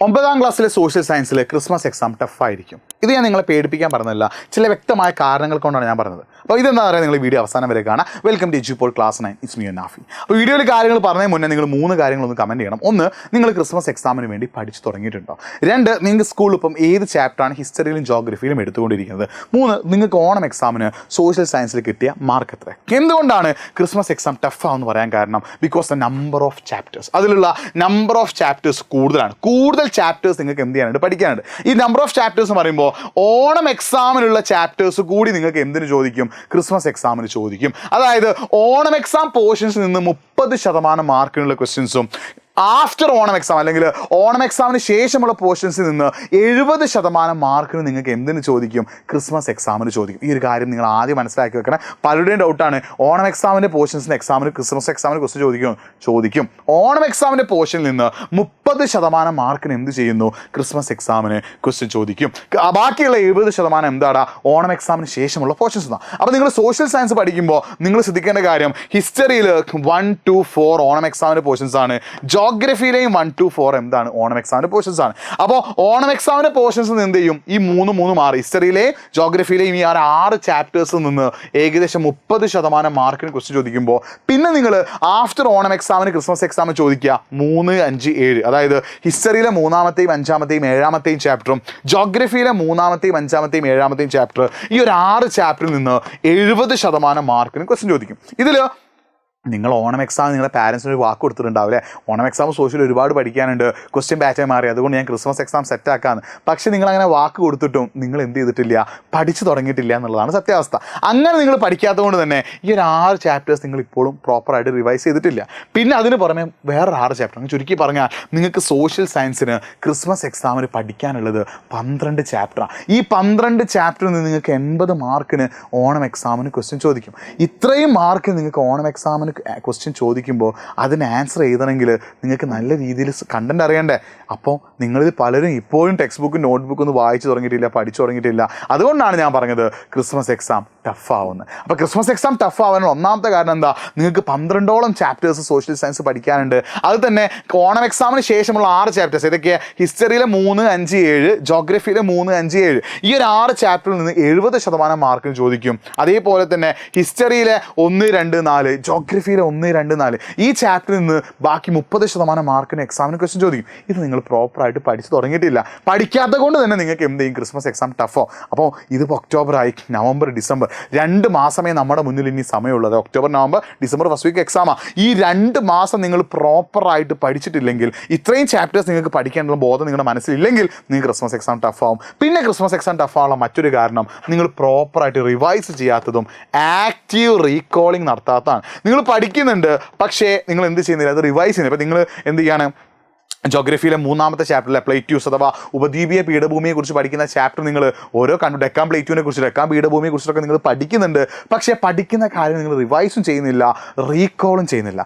9ാം ക്ലാസ്സിലെ social സയൻസിലെ Christmas exam ടഫായിരിക്കും. ഇത് ഞാൻ നിങ്ങളെ പേടിപ്പിക്കാൻ പറഞ്ഞതല്ല, ചില വ്യക്തമായ കാരണങ്ങൾ കൊണ്ടാണ് ഞാൻ പറഞ്ഞത്. അപ്പോൾ ഇതെന്താ പറയുക, നിങ്ങൾ വീഡിയോ അവസാനം വരെ കാണാം. Welcome to Edupol class 9, it's me Nafi. അപ്പോൾ വീഡിയോയിൽ കാര്യങ്ങൾ പറഞ്ഞതിന് മുന്നേ നിങ്ങൾ 3 കാര്യങ്ങളൊന്ന് കമൻറ്റ് ചെയ്യണം. 1, നിങ്ങൾ ക്രിസ്മസ് എക്സാമിന് വേണ്ടി പഠിച്ചു തുടങ്ങിയിട്ടുണ്ടോ? 2, നിങ്ങൾക്ക് സ്കൂളിൽ ഇപ്പം ഏത് ചാപ്റ്ററാണ് ഹിസ്റ്ററിയിലും ജോഗ്രഫിയിലും എടുത്തുകൊണ്ടിരിക്കുന്നത്? 3, നിങ്ങൾക്ക് ഓണം എക്സാമിന് സോഷ്യൽ സയൻസിൽ കിട്ടിയ മാർക്ക് എത്ര? എന്തുകൊണ്ടാണ് ക്രിസ്മസ് എക്സാം ടഫാണെന്ന് പറയാൻ കാരണം? Because the number of chapters, അതിലുള്ള നമ്പർ ഓഫ് ചാപ്റ്റേഴ്സ് കൂടുതൽ ചാപ്റ്റേഴ്സ് നിങ്ങൾക്ക് എന്ത് ചെയ്യാനുണ്ട്, പഠിക്കാനുണ്ട്. ഈ നമ്പർ ഓഫ് ചാപ്റ്റേഴ്സ് എന്ന് പറയുമ്പോൾ ഓണം എക്സാമിനുള്ള ചാപ്റ്റേഴ്സ് കൂടി നിങ്ങൾക്ക് എന്തിനു ചോദിക്കും? ക്രിസ്മസ് എക്സാമിന് ചോദിക്കും. അതായത് ഓണം എക്സാം പോർഷൻസിൽ നിന്ന് 30% മാർക്കിനുള്ള ക്വസ്റ്റ്യൻസും ആഫ്റ്റർ ഓണം എക്സാം അല്ലെങ്കിൽ ഓണം എക്സാമിന് ശേഷമുള്ള പോർഷൻസിൽ നിന്ന് 70% മാർക്കിന് നിങ്ങൾക്ക് എന്തിനു ചോദിക്കും? ക്രിസ്മസ് എക്സാമിന് ചോദിക്കും. ഈ ഒരു കാര്യം നിങ്ങൾ ആദ്യം മനസ്സിലാക്കി വെക്കണം. പലരുടെയും ഡൗട്ടാണ്, ഓണം എക്സാമിൻ്റെ പോർഷൻസിൻ്റെ എക്സാമിന് ക്രിസ്മസ് എക്സാമിന് ക്വസ്റ്റ്യൻ ചോദിക്കും. ഓണം എക്സാമിൻ്റെ പോർഷനിൽ നിന്ന് 30% മാർക്കിന് എന്ത് ചെയ്യുന്നു? ക്രിസ്മസ് എക്സാമിന് ക്വസ്റ്റ്യൻ ചോദിക്കും. ബാക്കിയുള്ള 70% എന്താടാ? ഓണം എക്സാമിന് ശേഷമുള്ള പോർഷൻസ് ആണ്. അപ്പോൾ നിങ്ങൾ സോഷ്യൽ സയൻസ് പഠിക്കുമ്പോൾ നിങ്ങൾ ശ്രദ്ധിക്കേണ്ട കാര്യം, ഹിസ്റ്ററിയിൽ 1 to 4 ഓണം എക്സാമിൻ്റെ പോർഷൻസ് ആണ്. ജോഗ്രഫിയിലെയും 1 to 4 എന്താണ്? ഓണം എക്സാമിൻ്റെ പോർഷൻസ് ആണ്. അപ്പോൾ ഓണം എക്സാമിൻ്റെ പോർഷൻസ് നിന്ന് എന്ത് ചെയ്യും? ഈ 3 മാർക്ക് ഹിസ്റ്ററിയിലെയും ജോഗ്രഫിയിലെയും ഈ 6 ചാപ്റ്റേഴ്സിൽ നിന്ന് ഏകദേശം 30% മാർക്കിന് ക്വസ്റ്റ്യൻ ചോദിക്കുമ്പോൾ പിന്നെ നിങ്ങൾ ആഫ്റ്റർ ഓണം എക്സാമിന് ക്രിസ്മസ് എക്സാമിന് ചോദിക്കുക 3, 5, 7. അതായത് ഹിസ്റ്ററിയിലെ 3ാമത്തെയും 5ാമത്തെയും 7ാമത്തെയും ചാപ്റ്ററും ജോഗ്രഫിയിലെ 3ാമത്തെയും 5ാമത്തെയും 7ാമത്തെയും ചാപ്റ്റർ, ഈ ഒരു 6 ചാപ്റ്ററിൽ നിന്ന് 70% മാർക്കിന് ക്വസ്റ്റ്യൻ ചോദിക്കും. ഇതിൽ നിങ്ങൾ ഓണം എക്സാം നിങ്ങളുടെ പാരൻസിന് ഒരു വാക്ക് കൊടുത്തിട്ടുണ്ടാവില്ലേ, ഓണം എക്സാം സോഷ്യൽ ഒരുപാട് പഠിക്കാനുണ്ട്, ക്വസ്റ്റ്യൻ പാറ്റേൺ മാറി, അതുകൊണ്ട് ഞാൻ ക്രിസ്മസ് എക്സാം സെറ്റാക്കാന്ന്. പക്ഷേ നിങ്ങൾ അങ്ങനെ വാക്ക് കൊടുത്തിട്ടും നിങ്ങൾ എന്ത് ചെയ്തിട്ടില്ല? പഠിച്ചു തുടങ്ങിയിട്ടില്ല എന്നുള്ളതാണ് സത്യാവസ്ഥ. അങ്ങനെ നിങ്ങൾ പഠിക്കാത്തത് കൊണ്ട് തന്നെ ഈ ഒരു 6 ചാപ്റ്റേഴ്സ് നിങ്ങൾ ഇപ്പോഴും പ്രോപ്പറായിട്ട് റിവൈസ് ചെയ്തിട്ടില്ല. പിന്നെ അതിന് പുറമെ വേറെ 6 ചാപ്റ്റർ, ചുരുക്കി പറഞ്ഞാൽ നിങ്ങൾക്ക് സോഷ്യൽ സയൻസിന് ക്രിസ്മസ് എക്സാമിന് പഠിക്കാനുള്ളത് 12 ചാപ്റ്ററാണ്. ഈ 12 ചാപ്റ്ററിൽ നിന്ന് നിങ്ങൾക്ക് 80 മാർക്കിന് ഓണം എക്സാമിന് ക്വസ്റ്റ്യൻ ചോദിക്കും. ഇത്രയും മാർക്ക് നിങ്ങൾക്ക് ഓണം എക്സാമിന് ക്വസ്റ്റ്യൻ ചോദിക്കുമ്പോൾ അതിന് ആൻസർ എഴുതണമെങ്കിൽ നിങ്ങൾക്ക് നല്ല രീതിയിൽ കണ്ടന്റ് അറിയണ്ടേ? അപ്പോൾ നിങ്ങളിത് പലരും ഇപ്പോഴും ടെക്സ്റ്റ് ബുക്കും നോട്ട്ബുക്കും ഒന്നും വായിച്ചു തുടങ്ങിയിട്ടില്ല, പഠിച്ചു തുടങ്ങിയിട്ടില്ല. അതുകൊണ്ടാണ് ഞാൻ പറഞ്ഞത് ക്രിസ്മസ് എക്സാം ടഫാവുന്നത്. അപ്പോൾ ക്രിസ്മസ് എക്സാം ടഫാവാനുള്ള ഒന്നാമത്തെ കാരണം എന്താ? നിങ്ങൾക്ക് 12ഓളം ചാപ്റ്റേഴ്സ് സോഷ്യൽ സയൻസ് പഠിക്കാനുണ്ട്. അത് തന്നെ ഓണം എക്സാമിന് ശേഷമുള്ള 6 ചാപ്റ്റേഴ്സ് ഏതൊക്കെയാണ്? ഹിസ്റ്ററിയിലെ 3, 5, 7, ജോഗ്രഫിയിലെ 3, 5, 7. ഈ ഒരു 6 ചാപ്റ്ററിൽ നിന്ന് 70% മാർക്കിന് ചോദിക്കും. അതേപോലെ തന്നെ ഹിസ്റ്ററിയിലെ 1, 2, 4, ജോഗ്രഫിയിലെ 1, 2, 4 ഈ ചാപ്റ്ററിൽ നിന്ന് ബാക്കി 30% മാർക്കിന് എക്സാമിന് ക്വസ്റ്റ്യൻ ചോദിക്കും. ഇത് നിങ്ങൾ പ്രോപ്പറായിട്ട് പഠിച്ചു തുടങ്ങിയിട്ടില്ല. പഠിക്കാത്ത കൊണ്ട് തന്നെ നിങ്ങൾക്ക് എന്ത് ചെയ്യും? ക്രിസ്മസ് എക്സാം ടഫോ. അപ്പോൾ ഇതിപ്പോൾ ഒക്ടോബറായി, നവംബർ, ഡിസംബർ 2 മാസമേ നമ്മുടെ മുന്നിൽ ഇനി സമയമുള്ളത്. October, November, December first week എക്സാമാണ്. ഈ 2 മാസം നിങ്ങൾ പ്രോപ്പറായിട്ട് പഠിച്ചിട്ടില്ലെങ്കിൽ, ഇത്രയും ചാപ്റ്റേഴ്സ് നിങ്ങൾക്ക് പഠിക്കാനുള്ള ബോധം നിങ്ങളുടെ മനസ്സിലില്ലെങ്കിൽ നിങ്ങൾക്ക് ക്രിസ്മസ് എക്സാം ടഫാവും. പിന്നെ ക്രിസ്മസ് എക്സാം ടഫാവാനുള്ള മറ്റൊരു കാരണം നിങ്ങൾ പ്രോപ്പറായിട്ട് റിവൈസ് ചെയ്യാത്തതും ആക്റ്റീവ് റീകോളിംഗ് നടത്താത്തതാണ്. നിങ്ങൾ പഠിക്കുന്നുണ്ട്, പക്ഷേ നിങ്ങൾ എന്ത് ചെയ്യുന്നില്ല? അത് റിവൈസ് ചെയ്യുന്നില്ല. അപ്പോൾ നിങ്ങൾ എന്ത് ചെയ്യാണ്? ജോഗ്രഫിയിലെ 3ാമത്തെ ചാപ്റ്ററിലെ പ്ലേറ്റ്യൂസ് അഥവാ ഉപദ്വീപീയ പീഠഭൂമിയെക്കുറിച്ച് പഠിക്കുന്ന ചാപ്റ്റർ നിങ്ങൾ ഓരോ ഡെക്കാൻ പ്ലേറ്റ്യൂവിനെ കുറിച്ച്, ഡെക്കാൻ പീഠഭൂമിയെക്കുറിച്ചൊക്കെ നിങ്ങൾ പഠിക്കുന്നുണ്ട്. പക്ഷേ പഠിക്കുന്ന കാര്യം നിങ്ങൾ റിവൈസും ചെയ്യുന്നില്ല, റീകോളും ചെയ്യുന്നില്ല.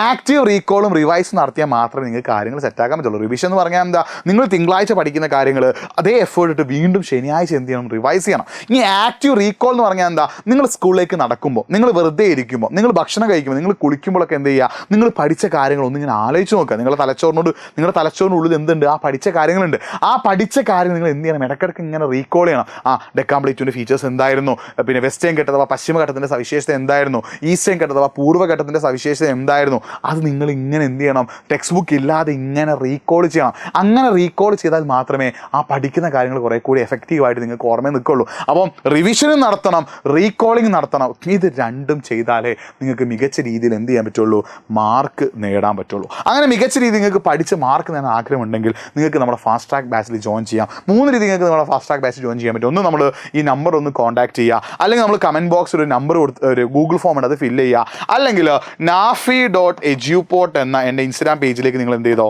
ആക്റ്റീവ് റീകോളും റിവൈസും നടത്തിയാൽ മാത്രമേ നിങ്ങൾക്ക് കാര്യങ്ങൾ സെറ്റാക്കാൻ പറ്റുള്ളൂ. റിവിഷൻ എന്ന് പറഞ്ഞാൽ എന്താ? നിങ്ങൾ തിങ്കളാഴ്ച പഠിക്കുന്ന കാര്യങ്ങൾ അതേ എഫേർട്ട് ഇട്ട് വീണ്ടും ശനിയാഴ്ച എന്ത് ചെയ്യണം? റിവൈസ് ചെയ്യണം. ഇനി ആക്റ്റീവ് റീകോൾ എന്ന് പറഞ്ഞാൽ എന്താ? നിങ്ങൾ സ്കൂളിലേക്ക് നടക്കുമ്പോൾ, നിങ്ങൾ വെറുതെ ഇരിക്കുമ്പോൾ, നിങ്ങൾ ഭക്ഷണം കഴിക്കുമ്പോൾ, നിങ്ങൾ കുളിക്കുമ്പോഴൊക്കെ എന്ത് ചെയ്യുക? നിങ്ങൾ പഠിച്ച കാര്യങ്ങൾ ഒന്നിങ്ങനെ ആലോചിച്ച് നോക്കുക. നിങ്ങളുടെ തലച്ചോറിനുള്ളിൽ എന്തുണ്ട്? ആ പഠിച്ച കാര്യങ്ങളുണ്ട്. ആ പഠിച്ച കാര്യം നിങ്ങൾ എന്ത് ചെയ്യണം? ഇടയ്ക്കിടയ്ക്ക് ഇങ്ങനെ റീകോൾ ചെയ്യണം. ഡെക്കാൻ പ്ലേറ്റ്യൂവിൻ്റെ ഫീച്ചേഴ്സ് എന്തായിരുന്നു? പിന്നെ വെസ്റ്റേൺ ഘട്ടം അഥവാ പശ്ചിമഘട്ടത്തിൻ്റെ സവിശേഷത എന്തായിരുന്നു? ഈസ്റ്റേൺ ഘട്ടം അഥവാ പൂർവ്വഘട്ടത്തിൻ്റെ സവിശേഷത എന്തായിരുന്നു? അത് നിങ്ങൾ ഇങ്ങനെ എന്ത് ചെയ്യണം? ടെക്സ്റ്റ് ബുക്ക് ഇല്ലാതെ ഇങ്ങനെ റീകോൾ ചെയ്യണം. അങ്ങനെ റീകോൾ ചെയ്താൽ മാത്രമേ ആ പഠിക്കുന്ന കാര്യങ്ങൾ കുറേ കൂടി എഫക്റ്റീവായിട്ട് നിങ്ങൾക്ക് ഓർമ്മയിൽ നിൽക്കുള്ളൂ. അപ്പം റിവിഷനും നടത്തണം, റീകോളിംഗ് നടത്തണം. ഇത് രണ്ടും ചെയ്താലേ നിങ്ങൾക്ക് മികച്ച രീതിയിൽ എന്ത് ചെയ്യാൻ പറ്റുള്ളൂ? മാർക്ക് നേടാൻ പറ്റുള്ളൂ. അങ്ങനെ മികച്ച രീതിയിൽ നിങ്ങൾക്ക് പഠിച്ച് മാർക്ക് നേടാൻ ആഗ്രഹമുണ്ടെങ്കിൽ നിങ്ങൾക്ക് നമ്മുടെ ഫാസ്റ്റ് ട്രാക്ക് ബാച്ചിൽ ജോയിൻ ചെയ്യാം. 3 രീതി നിങ്ങൾക്ക് നമ്മുടെ ഫാസ്റ്റ് ട്രാക്ക് ബാച്ചിൽ ജോയിൻ ചെയ്യാൻ പറ്റും. ഒന്ന്, നമ്മൾ ഈ നമ്പർ ഒന്ന് കോൺടാക്ട് ചെയ്യുക, അല്ലെങ്കിൽ നമ്മൾ കമൻറ്റ് ബോക്സിൽ ഒരു നമ്പർ ഒരു ഗൂഗിൾ ഫോം ഉണ്ട്, അത് ഫില്ല് ചെയ്യുക. അല്ലെങ്കിൽ nafi.eduport എന്ന എൻ്റെ ഇൻസ്റ്റാഗ്രാം പേജിലേക്ക് നിങ്ങൾ എന്ത് ചെയ്തോ?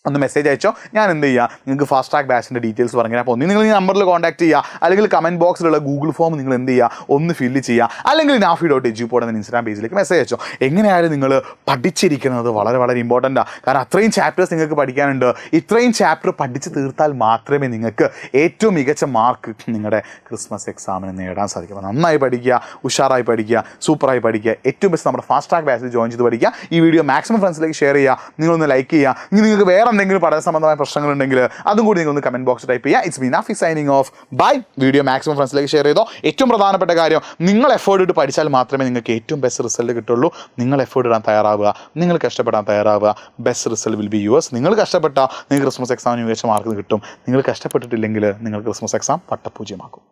ഒന്ന് മെസ്സേജ് അയച്ചോ. ഞാൻ എന്ത് ചെയ്യുക? നിങ്ങൾക്ക് ഫാസ്റ്റ് ട്രാക്ക് ബാച്ചിൻ്റെ ഡീറ്റെയിൽസ് പറഞ്ഞു. അപ്പോൾ ഒന്ന് നിങ്ങൾ ഈ നമ്പറിൽ കോൺടാക്ട് ചെയ്യുക, അല്ലെങ്കിൽ കമൻറ്റ് ബോക്സിലുള്ള ഗൂഗിൾ ഫോം നിങ്ങൾ എന്ത് ചെയ്യുക? ഒന്ന് ഫില്ല് ചെയ്യുക. അല്ലെങ്കിൽ nafi.eduport എന്ന ഇൻസ്റ്റാഗ്രാം പേജിലേക്ക് മെസ്സേജ് അയച്ചോ. എങ്ങനെയായാലും നിങ്ങൾ പഠിച്ചിരിക്കുന്നത് വളരെ വളരെ ഇമ്പോർട്ടൻ്റാണ്. കാരണം അത്രയും ചാപ്റ്റേഴ്സ് നിങ്ങൾക്ക് പഠിക്കാനുണ്ട്. ഇത്രയും ചാപ്റ്റർ പഠിച്ച് തീർത്താൽ മാത്രമേ നിങ്ങൾക്ക് ഏറ്റവും മികച്ച മാർക്ക് നിങ്ങളുടെ ക്രിസ്മസ് എക്സാമിന് നേടാൻ സാധിക്കും. നന്നായി പഠിക്കുക, ഉഷാറായി പഠിക്കുക, സൂപ്പറായി പഠിക്കുക. ഏറ്റവും ബെസ്റ്റ് നമ്മുടെ ഫാസ്റ്റ് ട്രാക്ക് ബാച്ചിൽ ജോയിൻ ചെയ്ത് പഠിക്കുക. ഈ വീഡിയോ മാക്സിമം ഫ്രണ്ട്സിലേക്ക് ഷെയർ ചെയ്യുക. നിങ്ങളൊന്ന് ലൈക്ക് ചെയ്യുക. ഇനി നിങ്ങൾക്ക് വേറെ എന്തെങ്കിലും പഠന സംബന്ധമായ പ്രശ്നങ്ങളുണ്ടെങ്കിൽ അതും കൂടി നിങ്ങൾ ഒന്ന് കമൻറ്റ് ബോക്സ് ടൈപ്പ് ചെയ്യുക. It's me Nafi signing off. Bye. Video maximum ഫ്രണ്ട്സിലേക്ക് ഷെയർ ചെയ്തോ. ഏറ്റവും പ്രധാനപ്പെട്ട കാര്യം, നിങ്ങൾ എഫേർട്ട് ഇട്ട് പഠിച്ചാൽ മാത്രമേ നിങ്ങൾക്ക് ഏറ്റവും ബെസ്റ്റ് റിസൾട്ട് കിട്ടുള്ളൂ. നിങ്ങൾ എഫേർട്ട് ഇടാൻ തയ്യാറാവുക, നിങ്ങൾ കഷ്ടപ്പെടാൻ തയ്യാറാവുക. Best result will be yours. നിങ്ങൾ കഷ്ടപ്പെട്ടാൽ നിങ്ങൾക്ക് ക്രിസ്മസ് എക്സാമിന് മികച്ച മാർക്ക് കിട്ടും. നിങ്ങൾ കഷ്ടപ്പെട്ടിട്ടില്ലെങ്കിൽ നിങ്ങൾ ക്രിസ്മസ് എക്സാം പട്ടപൂജ്യമാക്കും.